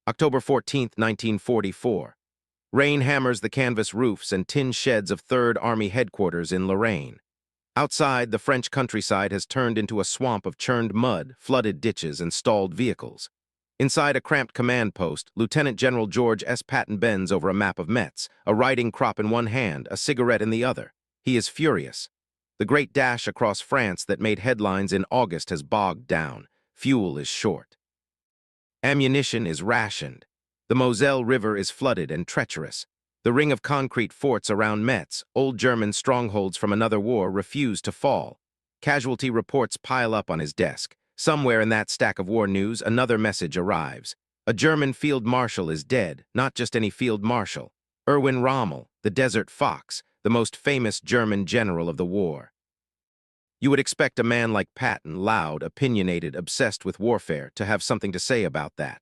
October 14, 1944. Rain hammers the canvas roofs and tin sheds of 3rd Army headquarters in Lorraine. Outside, the French countryside has turned into a swamp of churned mud, flooded ditches, and stalled vehicles. Inside a cramped command post, Lieutenant General George S. Patton bends over a map of Metz, a riding crop in one hand, a cigarette in the other. He is furious. The great dash across France that made headlines in August has bogged down. Fuel is short. Ammunition is rationed. The Moselle River is flooded and treacherous. The ring of concrete forts around Metz, old German strongholds from another war, refuse to fall. Casualty reports pile up on his desk. Somewhere in that stack of war news, another message arrives. A German field marshal is dead, not just any field marshal. Erwin Rommel, the Desert Fox, the most famous German general of the war. You would expect a man like Patton, loud, opinionated, obsessed with warfare, to have something to say about that.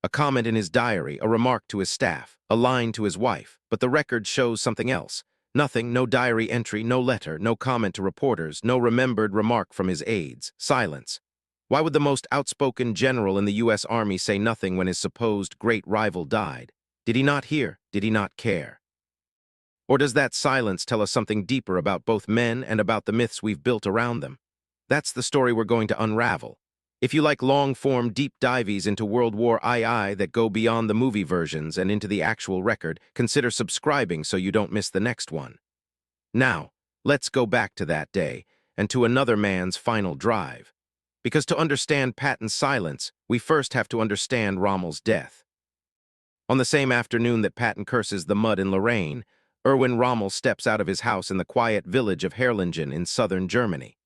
A comment in his diary, a remark to his staff, a line to his wife, but the record shows something else. Nothing, no diary entry, no letter, no comment to reporters, no remembered remark from his aides. Silence. Why would the most outspoken general in the U.S. Army say nothing when his supposed great rival died? Did he not hear? Did he not care? Or does that silence tell us something deeper about both men and about the myths we've built around them? That's the story we're going to unravel. If you like long-form deep dives into WWII that go beyond the movie versions and into the actual record, consider subscribing so you don't miss the next one. Now, let's go back to that day and to another man's final drive. Because to understand Patton's silence, we first have to understand Rommel's death. On the same afternoon that Patton curses the mud in Lorraine, Erwin Rommel steps out of his house in the quiet village of Herrlingen in southern Germany.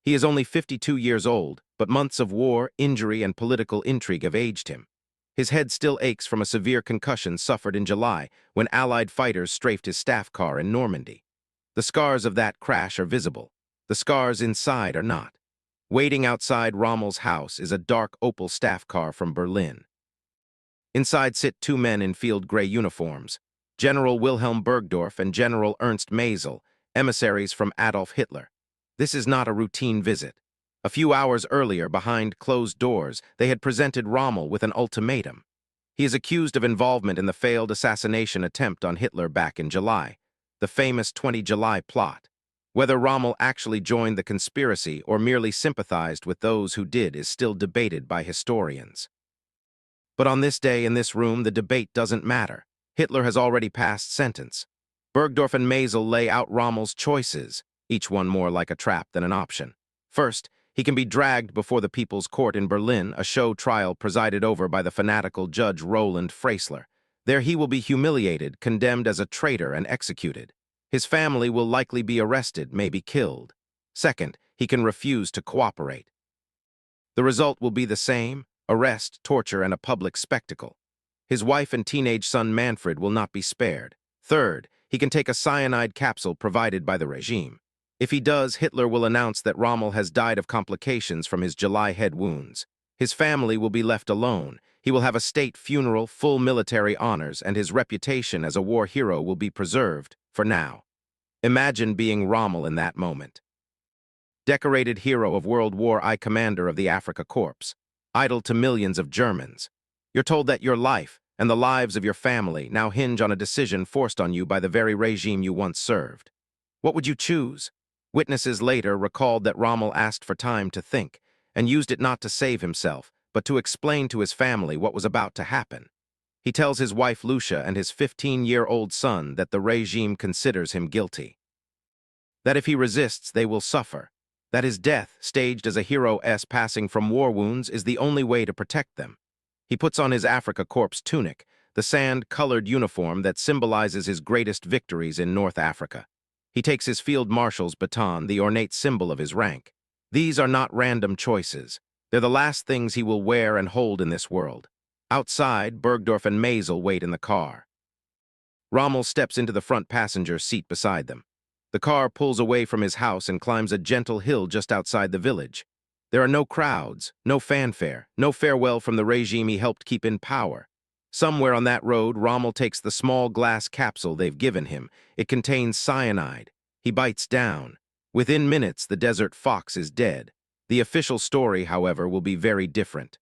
He is only 52 years old, but months of war, injury, and political intrigue have aged him. His head still aches from a severe concussion suffered in July when Allied fighters strafed his staff car in Normandy. The scars of that crash are visible. The scars inside are not. Waiting outside Rommel's house is a dark opal staff car from Berlin. Inside sit 2 men in field gray uniforms, General Wilhelm Burgdorf and General Ernst Maisel, emissaries from Adolf Hitler. This is not a routine visit. A few hours earlier, behind closed doors, they had presented Rommel with an ultimatum. He is accused of involvement in the failed assassination attempt on Hitler back in July, the famous 20 July plot. Whether Rommel actually joined the conspiracy or merely sympathized with those who did is still debated by historians. But on this day in this room, the debate doesn't matter. Hitler has already passed sentence. Burgdorf and Maisel lay out Rommel's choices, each one more like a trap than an option. First, he can be dragged before the People's Court in Berlin, a show trial presided over by the fanatical judge Roland Freisler. There he will be humiliated, condemned as a traitor, and executed. His family will likely be arrested, maybe killed. Second, he can refuse to cooperate. The result will be the same: arrest, torture, and a public spectacle. His wife and teenage son Manfred will not be spared. Third, he can take a cyanide capsule provided by the regime. If he does, Hitler will announce that Rommel has died of complications from his July head wounds. His family will be left alone. He will have a state funeral, full military honors, and his reputation as a war hero will be preserved, for now. Imagine being Rommel in that moment. Decorated hero of World War I, commander of the Afrika Korps, idol to millions of Germans. You're told that your life and the lives of your family now hinge on a decision forced on you by the very regime you once served. What would you choose? Witnesses later recalled that Rommel asked for time to think and used it not to save himself, but to explain to his family what was about to happen. He tells his wife Lucia and his 15-year-old son that the regime considers him guilty. That if he resists, they will suffer. That his death, staged as a hero's passing from war wounds, is the only way to protect them. He puts on his Afrika Korps tunic, the sand-colored uniform that symbolizes his greatest victories in North Africa. He takes his field marshal's baton, the ornate symbol of his rank. These are not random choices. They're the last things he will wear and hold in this world. Outside, Burgdorf and Maisel wait in the car. Rommel steps into the front passenger seat beside them. The car pulls away from his house and climbs a gentle hill just outside the village. There are no crowds, no fanfare, no farewell from the regime he helped keep in power. Somewhere on that road, Rommel takes the small glass capsule they've given him. It contains cyanide. He bites down. Within minutes, the Desert Fox is dead. The official story, however, will be very different.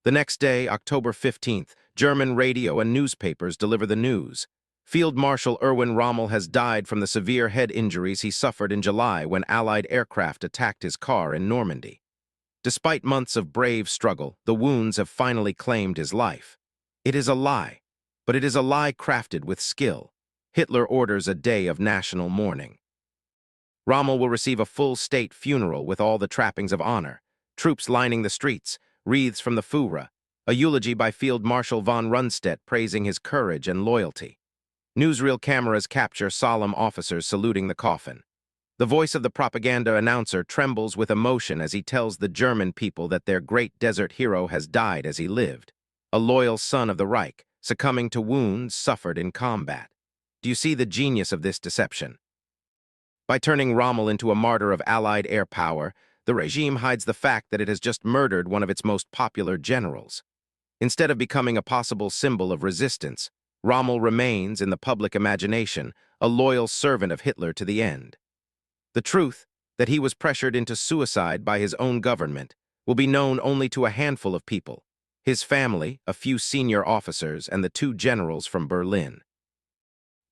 The next day, October 15th, German radio and newspapers deliver the news. Field Marshal Erwin Rommel has died from the severe head injuries he suffered in July when Allied aircraft attacked his car in Normandy. Despite months of brave struggle, the wounds have finally claimed his life. It is a lie, but it is a lie crafted with skill. Hitler orders a day of national mourning. Rommel will receive a full state funeral with all the trappings of honor, troops lining the streets, wreaths from the Führer, a eulogy by Field Marshal von Rundstedt praising his courage and loyalty. Newsreel cameras capture solemn officers saluting the coffin. The voice of the propaganda announcer trembles with emotion as he tells the German people that their great desert hero has died as he lived, a loyal son of the Reich, succumbing to wounds suffered in combat. Do you see the genius of this deception? By turning Rommel into a martyr of Allied air power, the regime hides the fact that it has just murdered one of its most popular generals. Instead of becoming a possible symbol of resistance, Rommel remains, in the public imagination, a loyal servant of Hitler to the end. The truth, that he was pressured into suicide by his own government, will be known only to a handful of people: his family, a few senior officers, and the two generals from Berlin.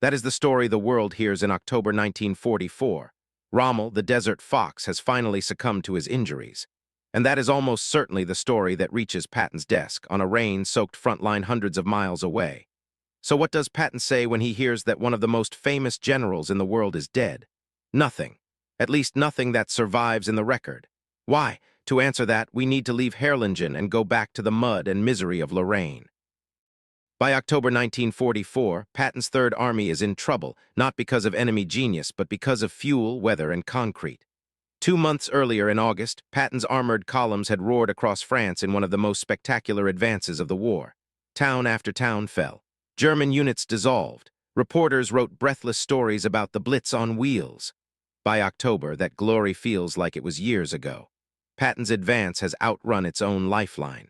That is the story the world hears in October 1944. Rommel, the Desert Fox, has finally succumbed to his injuries. And that is almost certainly the story that reaches Patton's desk on a rain-soaked front line hundreds of miles away. So what does Patton say when he hears that one of the most famous generals in the world is dead? Nothing. At least nothing that survives in the record. Why? To answer that, we need to leave Herrlingen and go back to the mud and misery of Lorraine. By October 1944, Patton's Third Army is in trouble, not because of enemy genius, but because of fuel, weather, and concrete. 2 months earlier in August, Patton's armored columns had roared across France in one of the most spectacular advances of the war. Town after town fell. German units dissolved. Reporters wrote breathless stories about the Blitz on wheels. By October, that glory feels like it was years ago. Patton's advance has outrun its own lifeline.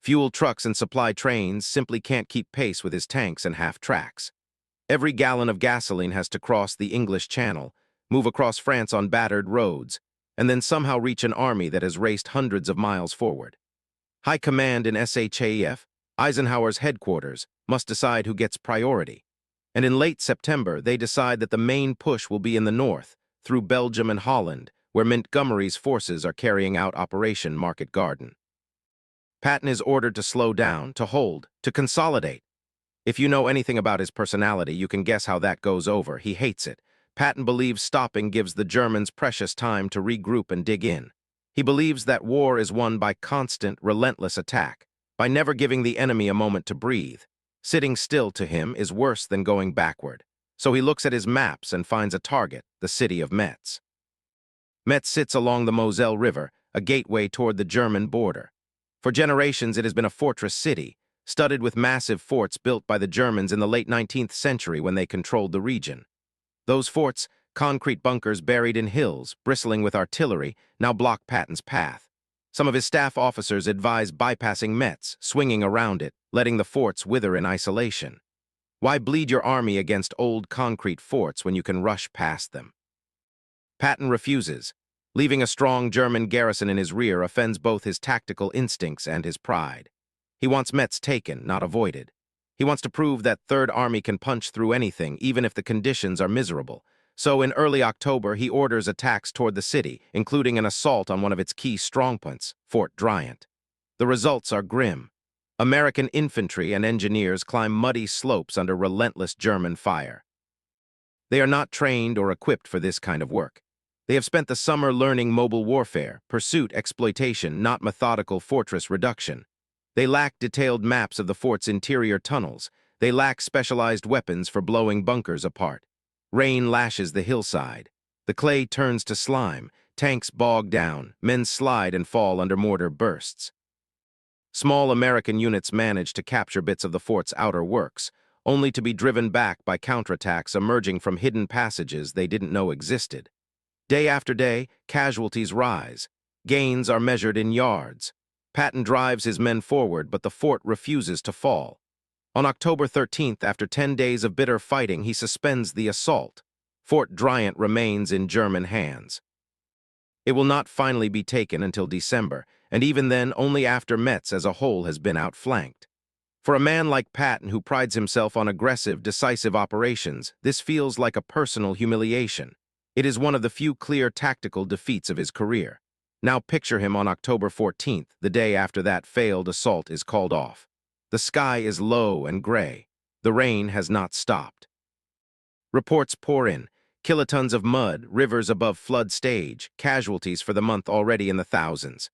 Fuel trucks and supply trains simply can't keep pace with his tanks and half-tracks. Every gallon of gasoline has to cross the English Channel, move across France on battered roads, and then somehow reach an army that has raced hundreds of miles forward. High command in SHAEF, Eisenhower's headquarters, must decide who gets priority. And in late September, they decide that the main push will be in the north, through Belgium and Holland, where Montgomery's forces are carrying out Operation Market Garden. Patton is ordered to slow down, to hold, to consolidate. If you know anything about his personality, you can guess how that goes over. He hates it. Patton believes stopping gives the Germans precious time to regroup and dig in. He believes that war is won by constant, relentless attack, by never giving the enemy a moment to breathe. Sitting still to him is worse than going backward. So he looks at his maps and finds a target, the city of Metz. Metz sits along the Moselle River, a gateway toward the German border. For generations, it has been a fortress city, studded with massive forts built by the Germans in the late 19th century when they controlled the region. Those forts, concrete bunkers buried in hills, bristling with artillery, now block Patton's path. Some of his staff officers advise bypassing Metz, swinging around it, letting the forts wither in isolation. Why bleed your army against old concrete forts when you can rush past them? Patton refuses. Leaving a strong German garrison in his rear offends both his tactical instincts and his pride. He wants Metz taken, not avoided. He wants to prove that Third Army can punch through anything, even if the conditions are miserable. So in early October, he orders attacks toward the city, including an assault on one of its key strongpoints, Fort Driant. The results are grim. American infantry and engineers climb muddy slopes under relentless German fire. They are not trained or equipped for this kind of work. They have spent the summer learning mobile warfare, pursuit, exploitation, not methodical fortress reduction. They lack detailed maps of the fort's interior tunnels. They lack specialized weapons for blowing bunkers apart. Rain lashes the hillside. The clay turns to slime. Tanks bog down. Men slide and fall under mortar bursts. Small American units manage to capture bits of the fort's outer works, only to be driven back by counterattacks emerging from hidden passages they didn't know existed. Day after day, casualties rise. Gains are measured in yards. Patton drives his men forward, but the fort refuses to fall. On October 13th, after 10 days of bitter fighting, he suspends the assault. Fort Driant remains in German hands. It will not finally be taken until December, and even then only after Metz as a whole has been outflanked. For a man like Patton, who prides himself on aggressive, decisive operations, this feels like a personal humiliation. It is one of the few clear tactical defeats of his career. Now picture him on October 14th, the day after that failed assault is called off. The sky is low and gray. The rain has not stopped. Reports pour in. Kilotons of mud, rivers above flood stage, casualties for the month already in the thousands.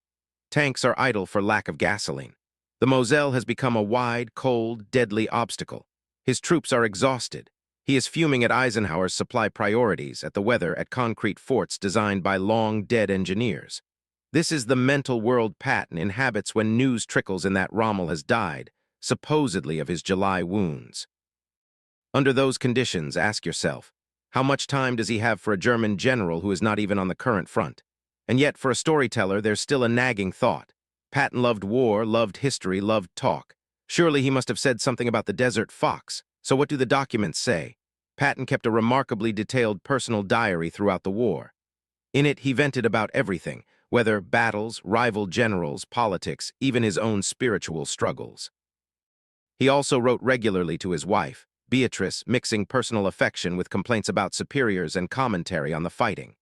Tanks are idle for lack of gasoline. The Moselle has become a wide, cold, deadly obstacle. His troops are exhausted. He is fuming at Eisenhower's supply priorities, at the weather, at concrete forts designed by long-dead engineers. This is the mental world Patton inhabits when news trickles in that Rommel has died, supposedly of his July wounds. Under those conditions, ask yourself, how much time does he have for a German general who is not even on the current front? And yet, for a storyteller, there's still a nagging thought. Patton loved war, loved history, loved talk. Surely he must have said something about the desert fox. So what do the documents say? Patton kept a remarkably detailed personal diary throughout the war. In it, he vented about everything, whether battles, rival generals, politics, even his own spiritual struggles. He also wrote regularly to his wife, Beatrice, mixing personal affection with complaints about superiors and commentary on the fighting.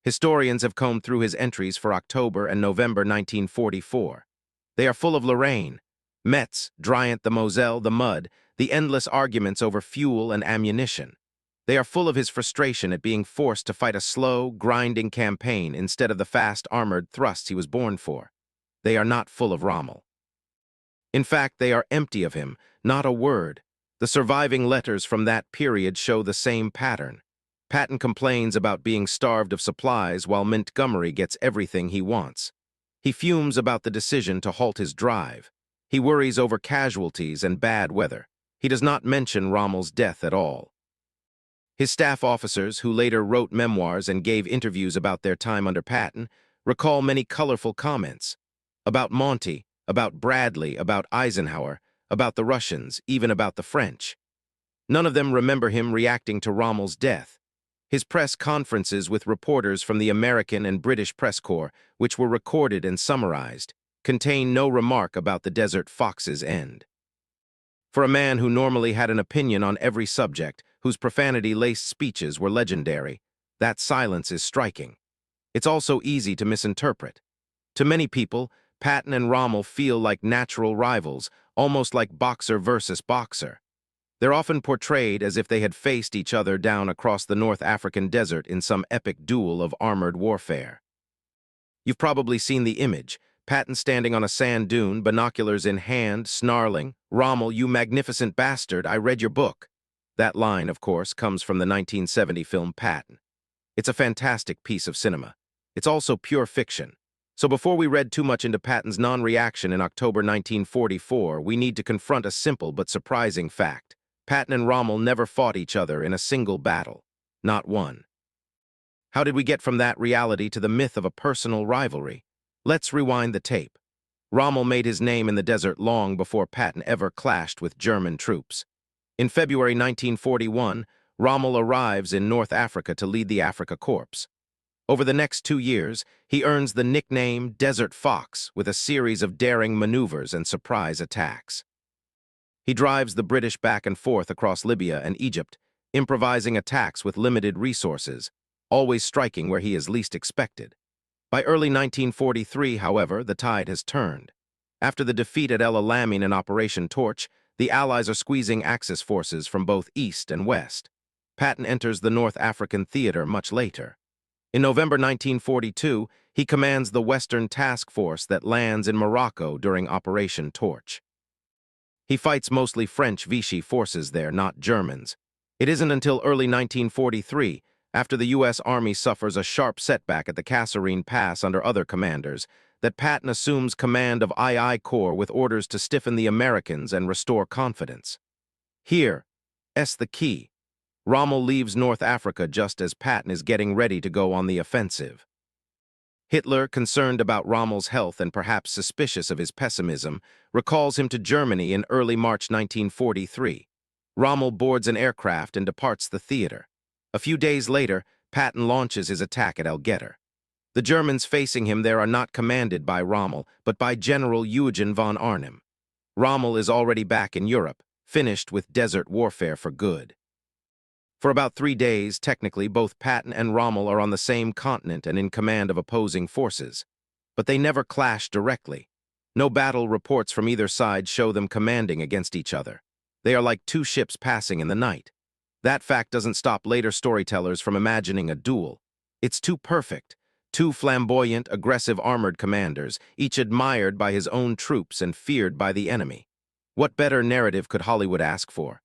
Historians have combed through his entries for October and November 1944. They are full of Lorraine, Metz, Driant, the Moselle, the mud, the endless arguments over fuel and ammunition. They are full of his frustration at being forced to fight a slow, grinding campaign instead of the fast, armored thrusts he was born for. They are not full of Rommel. In fact, they are empty of him, not a word. The surviving letters from that period show the same pattern. Patton complains about being starved of supplies while Montgomery gets everything he wants. He fumes about the decision to halt his drive. He worries over casualties and bad weather. He does not mention Rommel's death at all. His staff officers, who later wrote memoirs and gave interviews about their time under Patton, recall many colorful comments. About Monty, about Bradley, about Eisenhower, about the Russians, even about the French. None of them remember him reacting to Rommel's death. His press conferences with reporters from the American and British press corps, which were recorded and summarized, contain no remark about the Desert Fox's end. For a man who normally had an opinion on every subject, whose profanity-laced speeches were legendary, that silence is striking. It's also easy to misinterpret. To many people, Patton and Rommel feel like natural rivals, almost like boxer versus boxer. They're often portrayed as if they had faced each other down across the North African desert in some epic duel of armored warfare. You've probably seen the image, Patton standing on a sand dune, binoculars in hand, snarling, "Rommel, you magnificent bastard, I read your book." That line, of course, comes from the 1970 film Patton. It's a fantastic piece of cinema. It's also pure fiction. So before we read too much into Patton's non-reaction in October 1944, we need to confront a simple but surprising fact. Patton and Rommel never fought each other in a single battle. Not one. How did we get from that reality to the myth of a personal rivalry? Let's rewind the tape. Rommel made his name in the desert long before Patton ever clashed with German troops. In February 1941, Rommel arrives in North Africa to lead the Afrika Korps. Over the next 2 years, he earns the nickname Desert Fox with a series of daring maneuvers and surprise attacks. He drives the British back and forth across Libya and Egypt, improvising attacks with limited resources, always striking where he is least expected. By early 1943, however, the tide has turned. After the defeat at El Alamein and Operation Torch, the Allies are squeezing Axis forces from both east and west. Patton enters the North African theater much later. In November 1942, he commands the Western Task Force that lands in Morocco during Operation Torch. He fights mostly French Vichy forces there, not Germans. It isn't until early 1943, after the U.S. Army suffers a sharp setback at the Kasserine Pass under other commanders, that Patton assumes command of II Corps with orders to stiffen the Americans and restore confidence. Here's the key. Rommel leaves North Africa just as Patton is getting ready to go on the offensive. Hitler, concerned about Rommel's health and perhaps suspicious of his pessimism, recalls him to Germany in early March 1943. Rommel boards an aircraft and departs the theater. A few days later, Patton launches his attack at El Getter. The Germans facing him there are not commanded by Rommel, but by General Eugen von Arnim. Rommel is already back in Europe, finished with desert warfare for good. For about 3 days, technically, both Patton and Rommel are on the same continent and in command of opposing forces. But they never clash directly. No battle reports from either side show them commanding against each other. They are like two ships passing in the night. That fact doesn't stop later storytellers from imagining a duel. It's too perfect. Two flamboyant, aggressive armored commanders, each admired by his own troops and feared by the enemy. What better narrative could Hollywood ask for?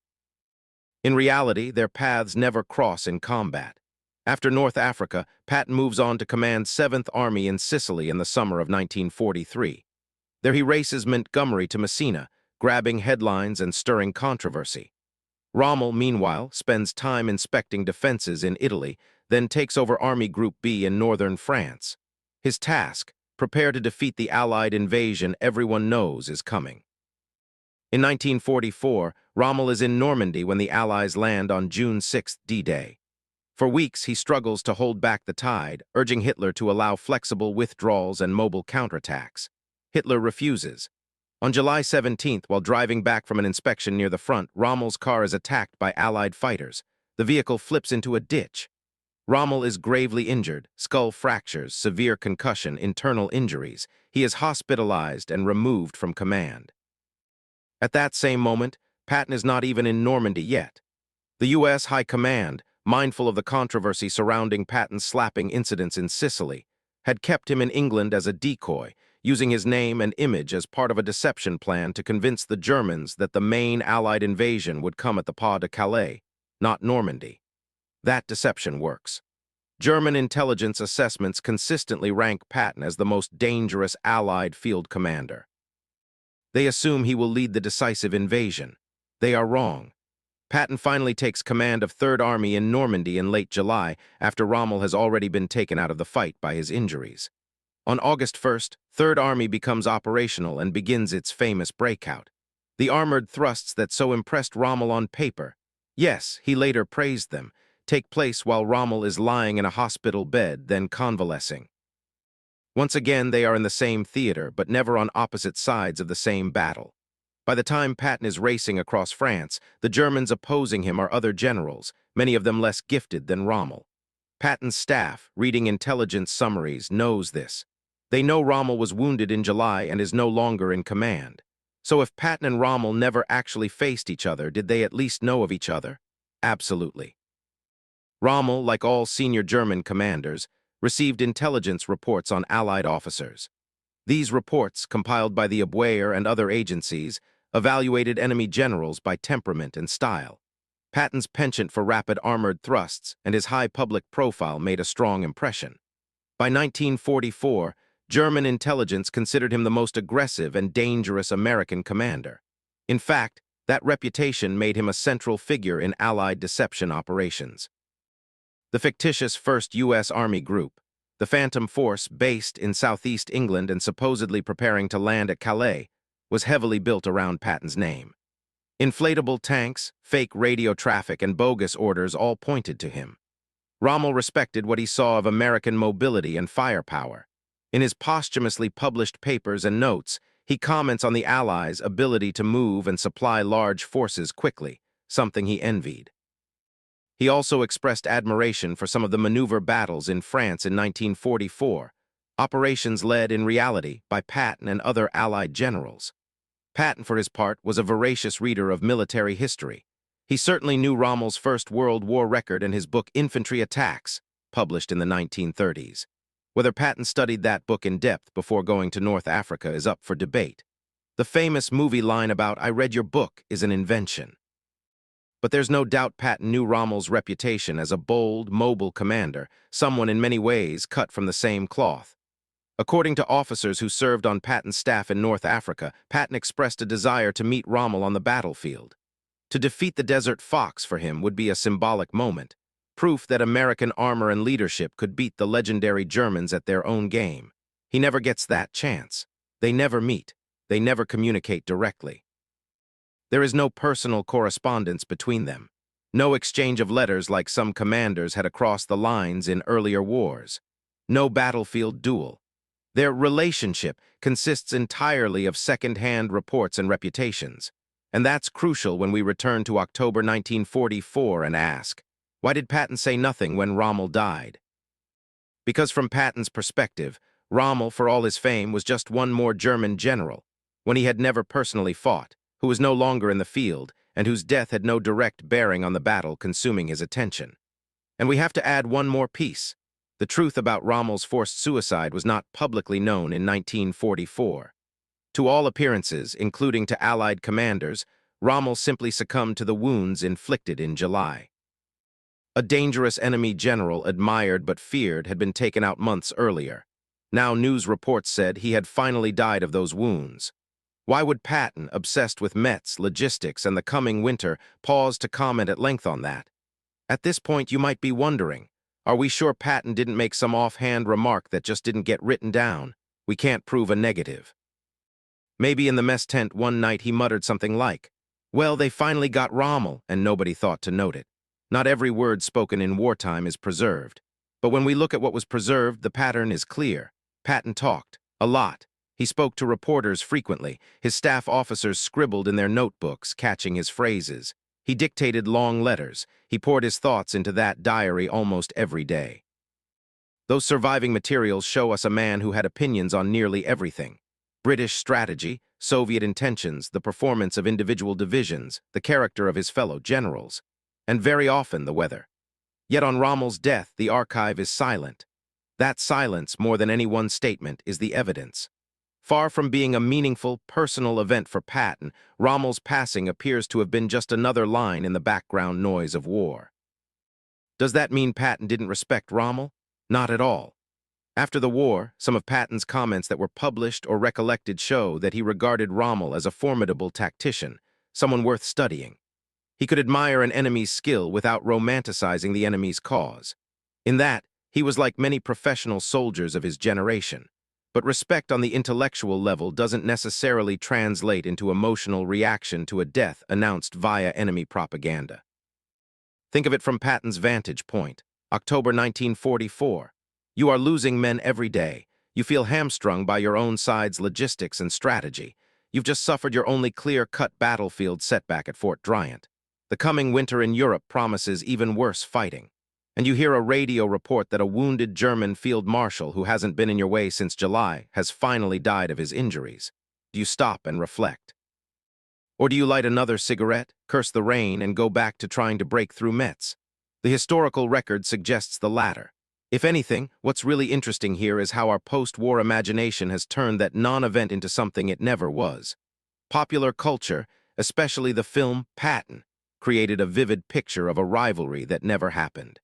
In reality, their paths never cross in combat. After North Africa, Patton moves on to command 7th Army in Sicily in the summer of 1943. There he races Montgomery to Messina, grabbing headlines and stirring controversy. Rommel, meanwhile, spends time inspecting defenses in Italy, then takes over Army Group B in northern France. His task: prepare to defeat the Allied invasion everyone knows is coming. In 1944, Rommel is in Normandy when the Allies land on June 6, D-Day. For weeks, he struggles to hold back the tide, urging Hitler to allow flexible withdrawals and mobile counterattacks. Hitler refuses. On July 17th, while driving back from an inspection near the front, Rommel's car is attacked by Allied fighters. The vehicle flips into a ditch. Rommel is gravely injured, skull fractures, severe concussion, internal injuries. He is hospitalized and removed from command. At that same moment, Patton is not even in Normandy yet. The U.S. High Command, mindful of the controversy surrounding Patton's slapping incidents in Sicily, had kept him in England as a decoy, using his name and image as part of a deception plan to convince the Germans that the main Allied invasion would come at the Pas de Calais, not Normandy. That deception works. German intelligence assessments consistently rank Patton as the most dangerous Allied field commander. They assume he will lead the decisive invasion. They are wrong. Patton finally takes command of 3rd Army in Normandy in late July, after Rommel has already been taken out of the fight by his injuries. On August 1st, 3rd Army becomes operational and begins its famous breakout. The armored thrusts that so impressed Rommel on paper, yes, he later praised them, take place while Rommel is lying in a hospital bed, then convalescing. Once again, they are in the same theater, but never on opposite sides of the same battle. By the time Patton is racing across France, the Germans opposing him are other generals, many of them less gifted than Rommel. Patton's staff, reading intelligence summaries, knows this. They know Rommel was wounded in July and is no longer in command. So if Patton and Rommel never actually faced each other, did they at least know of each other? Absolutely. Rommel, like all senior German commanders, received intelligence reports on Allied officers. These reports, compiled by the WWII and other agencies, evaluated enemy generals by temperament and style. Patton's penchant for rapid armored thrusts and his high public profile made a strong impression. By 1944, German intelligence considered him the most aggressive and dangerous American commander. In fact, that reputation made him a central figure in Allied deception operations. The fictitious 1st U.S. Army Group, the Phantom Force based in southeast England and supposedly preparing to land at Calais, was heavily built around Patton's name. Inflatable tanks, fake radio traffic, and bogus orders all pointed to him. Rommel respected what he saw of American mobility and firepower. In his posthumously published papers and notes, he comments on the Allies' ability to move and supply large forces quickly, something he envied. He also expressed admiration for some of the maneuver battles in France in 1944, operations led in reality by Patton and other Allied generals. Patton, for his part, was a voracious reader of military history. He certainly knew Rommel's First World War record and his book Infantry Attacks, published in the 1930s. Whether Patton studied that book in depth before going to North Africa is up for debate. The famous movie line about "I read your book" is an invention. But there's no doubt Patton knew Rommel's reputation as a bold, mobile commander, someone in many ways cut from the same cloth. According to officers who served on Patton's staff in North Africa, Patton expressed a desire to meet Rommel on the battlefield. To defeat the Desert Fox for him would be a symbolic moment, proof that American armor and leadership could beat the legendary Germans at their own game. He never gets that chance. They never meet. They never communicate directly. There is no personal correspondence between them. No exchange of letters like some commanders had across the lines in earlier wars. No battlefield duel. Their relationship consists entirely of second-hand reports and reputations. And that's crucial when we return to October 1944 and ask, why did Patton say nothing when Rommel died? Because from Patton's perspective, Rommel, for all his fame, was just one more German general, when he had never personally fought, who was no longer in the field, and whose death had no direct bearing on the battle consuming his attention. And we have to add one more piece. The truth about Rommel's forced suicide was not publicly known in 1944. To all appearances, including to Allied commanders, Rommel simply succumbed to the wounds inflicted in July. A dangerous enemy general admired but feared had been taken out months earlier. Now news reports said he had finally died of those wounds. Why would Patton, obsessed with Metz, logistics, and the coming winter, pause to comment at length on that? At this point, you might be wondering, are we sure Patton didn't make some offhand remark that just didn't get written down? We can't prove a negative. Maybe in the mess tent one night he muttered something like, "Well, they finally got Rommel," and nobody thought to note it. Not every word spoken in wartime is preserved. But when we look at what was preserved, the pattern is clear. Patton talked, a lot. He spoke to reporters frequently. His staff officers scribbled in their notebooks, catching his phrases. He dictated long letters. He poured his thoughts into that diary almost every day. Those surviving materials show us a man who had opinions on nearly everything. British strategy, Soviet intentions, the performance of individual divisions, the character of his fellow generals, and very often the weather. Yet on Rommel's death, the archive is silent. That silence, more than any one statement, is the evidence. Far from being a meaningful, personal event for Patton, Rommel's passing appears to have been just another line in the background noise of war. Does that mean Patton didn't respect Rommel? Not at all. After the war, some of Patton's comments that were published or recollected show that he regarded Rommel as a formidable tactician, someone worth studying. He could admire an enemy's skill without romanticizing the enemy's cause. In that, he was like many professional soldiers of his generation. But respect on the intellectual level doesn't necessarily translate into emotional reaction to a death announced via enemy propaganda. Think of it from Patton's vantage point. October 1944. You are losing men every day. You feel hamstrung by your own side's logistics and strategy. You've just suffered your only clear-cut battlefield setback at Fort Bryant. The coming winter in Europe promises even worse fighting. And you hear a radio report that a wounded German field marshal who hasn't been in your way since July has finally died of his injuries. Do you stop and reflect? Or do you light another cigarette, curse the rain, and go back to trying to break through Metz? The historical record suggests the latter. If anything, what's really interesting here is how our post-war imagination has turned that non-event into something it never was. Popular culture, especially the film Patton, created a vivid picture of a rivalry that never happened.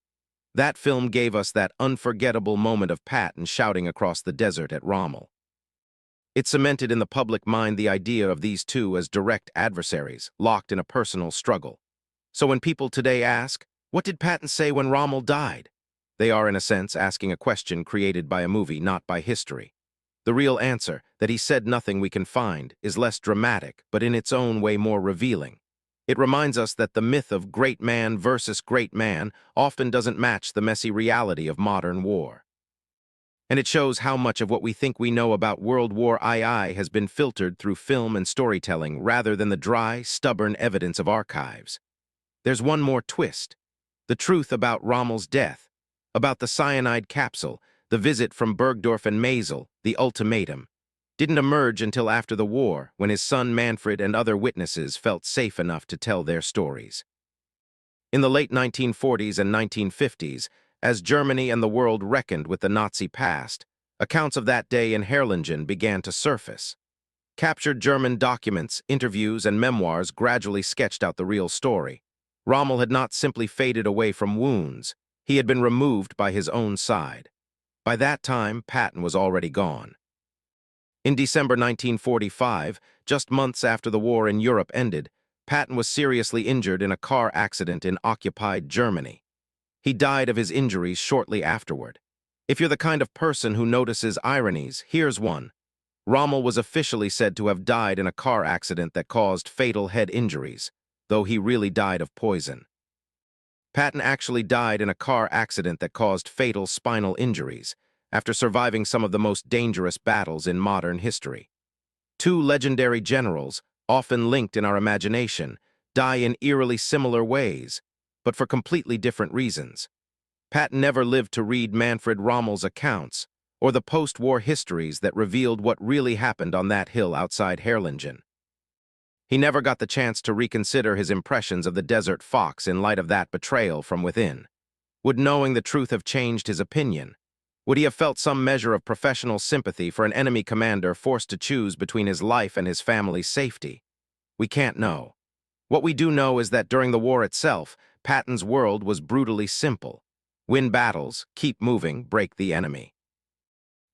That film gave us that unforgettable moment of Patton shouting across the desert at Rommel. It cemented in the public mind the idea of these two as direct adversaries, locked in a personal struggle. So when people today ask, what did Patton say when Rommel died? They are, in a sense, asking a question created by a movie, not by history. The real answer, that he said nothing we can find, is less dramatic, but in its own way more revealing. It reminds us that the myth of great man versus great man often doesn't match the messy reality of modern war. And it shows how much of what we think we know about World War II has been filtered through film and storytelling rather than the dry, stubborn evidence of archives. There's one more twist. The truth about Rommel's death, about the cyanide capsule, the visit from Bergdorf and Maisel, the ultimatum, didn't emerge until after the war, when his son Manfred and other witnesses felt safe enough to tell their stories. In the late 1940s and 1950s, as Germany and the world reckoned with the Nazi past, accounts of that day in Herrlingen began to surface. Captured German documents, interviews, and memoirs gradually sketched out the real story. Rommel had not simply faded away from wounds, he had been removed by his own side. By that time, Patton was already gone. In December 1945, just months after the war in Europe ended, Patton was seriously injured in a car accident in occupied Germany. He died of his injuries shortly afterward. If you're the kind of person who notices ironies, here's one. Rommel was officially said to have died in a car accident that caused fatal head injuries, though he really died of poison. Patton actually died in a car accident that caused fatal spinal injuries, after surviving some of the most dangerous battles in modern history. Two legendary generals, often linked in our imagination, die in eerily similar ways, but for completely different reasons. Patton never lived to read Manfred Rommel's accounts, or the post-war histories that revealed what really happened on that hill outside Herrlingen. He never got the chance to reconsider his impressions of the Desert Fox in light of that betrayal from within. Would knowing the truth have changed his opinion? Would he have felt some measure of professional sympathy for an enemy commander forced to choose between his life and his family's safety? We can't know. What we do know is that during the war itself, Patton's world was brutally simple. Win battles, keep moving, break the enemy.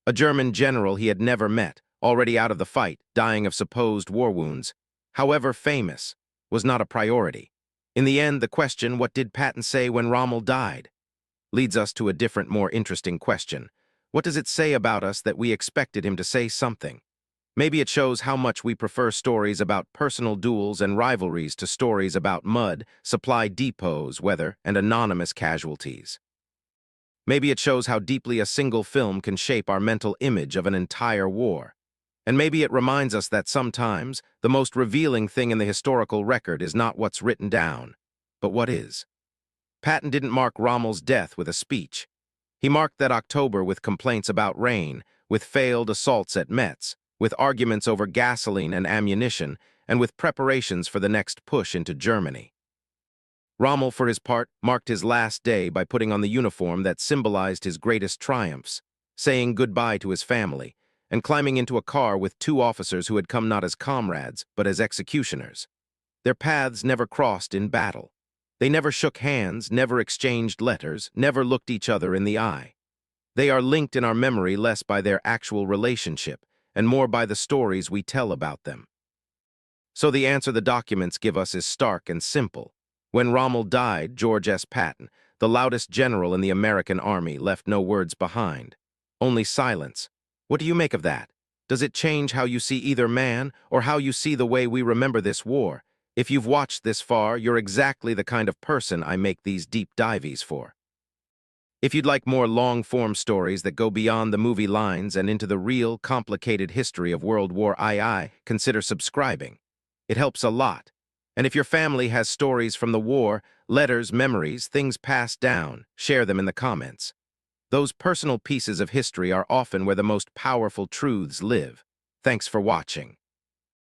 A German general he had never met, already out of the fight, dying of supposed war wounds, however famous, was not a priority. In the end, the question, what did Patton say when Rommel died, leads us to a different, more interesting question. What does it say about us that we expected him to say something? Maybe it shows how much we prefer stories about personal duels and rivalries to stories about mud, supply depots, weather, and anonymous casualties. Maybe it shows how deeply a single film can shape our mental image of an entire war. And maybe it reminds us that sometimes the most revealing thing in the historical record is not what's written down, but what is. Patton didn't mark Rommel's death with a speech. He marked that October with complaints about rain, with failed assaults at Metz, with arguments over gasoline and ammunition, and with preparations for the next push into Germany. Rommel, for his part, marked his last day by putting on the uniform that symbolized his greatest triumphs, saying goodbye to his family, and climbing into a car with two officers who had come not as comrades, but as executioners. Their paths never crossed in battle. They never shook hands, never exchanged letters, never looked each other in the eye. They are linked in our memory less by their actual relationship, and more by the stories we tell about them. So the answer the documents give us is stark and simple. When Rommel died, George S. Patton, the loudest general in the American Army, left no words behind. Only silence. What do you make of that? Does it change how you see either man, or how you see the way we remember this war? If you've watched this far, you're exactly the kind of person I make these deep dives for. If you'd like more long-form stories that go beyond the movie lines and into the real, complicated history of World War II, consider subscribing. It helps a lot. And if your family has stories from the war, letters, memories, things passed down, share them in the comments. Those personal pieces of history are often where the most powerful truths live. Thanks for watching.